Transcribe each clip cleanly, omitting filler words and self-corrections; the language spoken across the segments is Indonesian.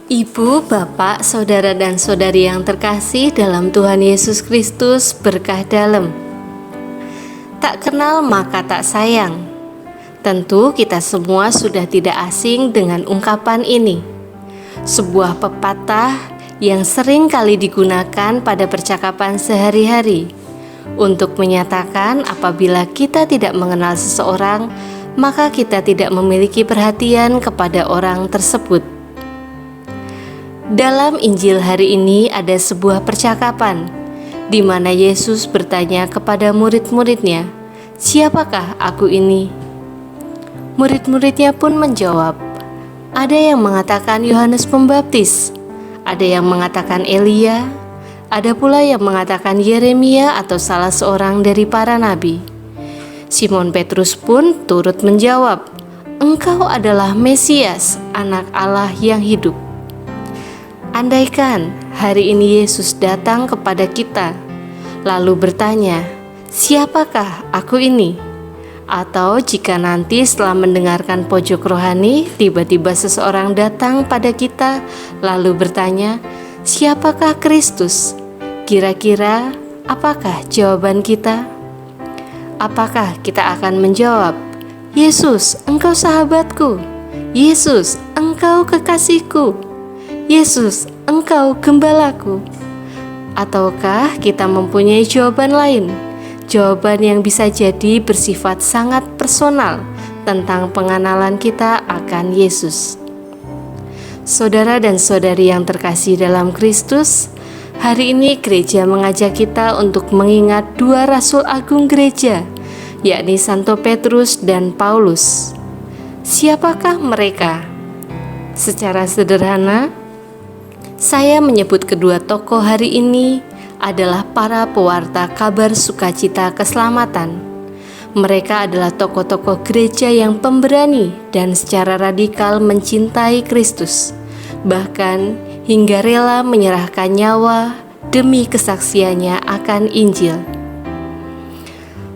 Ibu, Bapak, Saudara dan Saudari yang terkasih dalam Tuhan Yesus Kristus, berkah dalam. Tak kenal maka tak sayang. Tentu kita semua sudah tidak asing dengan ungkapan ini. Sebuah pepatah yang sering kali digunakan pada percakapan sehari-hari untuk menyatakan apabila kita tidak mengenal seseorang, maka kita tidak memiliki perhatian kepada orang tersebut. Dalam Injil hari ini ada sebuah percakapan di mana Yesus bertanya kepada murid-muridnya, "Siapakah aku ini?" Murid-muridnya pun menjawab, "Ada yang mengatakan Yohanes Pembaptis, ada yang mengatakan Elia, ada pula yang mengatakan Yeremia atau salah seorang dari para nabi." Simon Petrus pun turut menjawab, "Engkau adalah Mesias, Anak Allah yang hidup." Andaikan hari ini Yesus datang kepada kita, lalu bertanya, "Siapakah aku ini?" Atau jika nanti setelah mendengarkan pojok rohani, tiba-tiba seseorang datang pada kita, lalu bertanya, "Siapakah Kristus?" Kira-kira apakah jawaban kita? Apakah kita akan menjawab, "Yesus, Engkau sahabatku. Yesus, Engkau kekasihku. Yesus, Engkau gembalaku"? Ataukah kita mempunyai jawaban lain? Jawaban yang bisa jadi bersifat sangat personal tentang pengenalan kita akan Yesus. Saudara dan saudari yang terkasih dalam Kristus, hari ini gereja mengajak kita untuk mengingat dua rasul agung gereja, yakni Santo Petrus dan Paulus. Siapakah mereka? Secara sederhana, saya menyebut kedua tokoh hari ini adalah para pewarta kabar sukacita keselamatan. Mereka adalah tokoh-tokoh gereja yang pemberani dan secara radikal mencintai Kristus, bahkan hingga rela menyerahkan nyawa demi kesaksiannya akan Injil.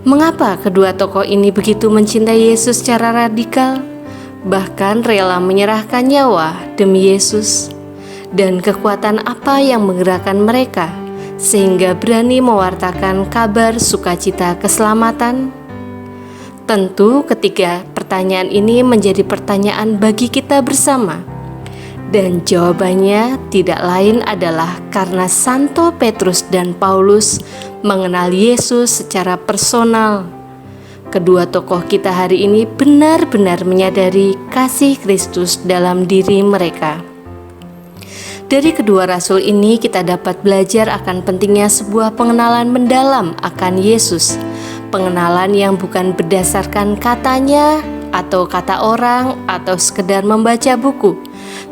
Mengapa kedua tokoh ini begitu mencintai Yesus secara radikal, bahkan rela menyerahkan nyawa demi Yesus? Dan kekuatan apa yang menggerakkan mereka sehingga berani mewartakan kabar sukacita keselamatan? Tentu ketiga pertanyaan ini menjadi pertanyaan bagi kita bersama. Dan jawabannya tidak lain adalah karena Santo Petrus dan Paulus mengenal Yesus secara personal. Kedua tokoh kita hari ini benar-benar menyadari kasih Kristus dalam diri mereka. Dari kedua rasul ini kita dapat belajar akan pentingnya sebuah pengenalan mendalam akan Yesus. Pengenalan yang bukan berdasarkan katanya atau kata orang atau sekedar membaca buku,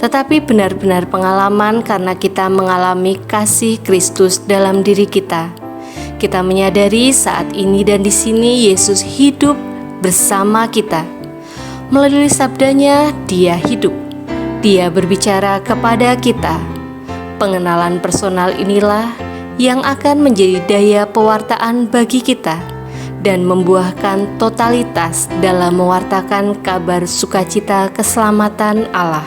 tetapi benar-benar pengalaman karena kita mengalami kasih Kristus dalam diri kita. Kita menyadari saat ini dan di sini Yesus hidup bersama kita. Melalui sabdanya, Dia hidup. Dia berbicara kepada kita. Pengenalan personal inilah yang akan menjadi daya pewartaan bagi kita dan membuahkan totalitas dalam mewartakan kabar sukacita keselamatan Allah.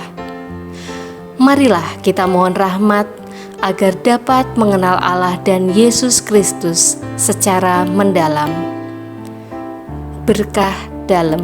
Marilah kita mohon rahmat agar dapat mengenal Allah dan Yesus Kristus secara mendalam. Berkah dalam.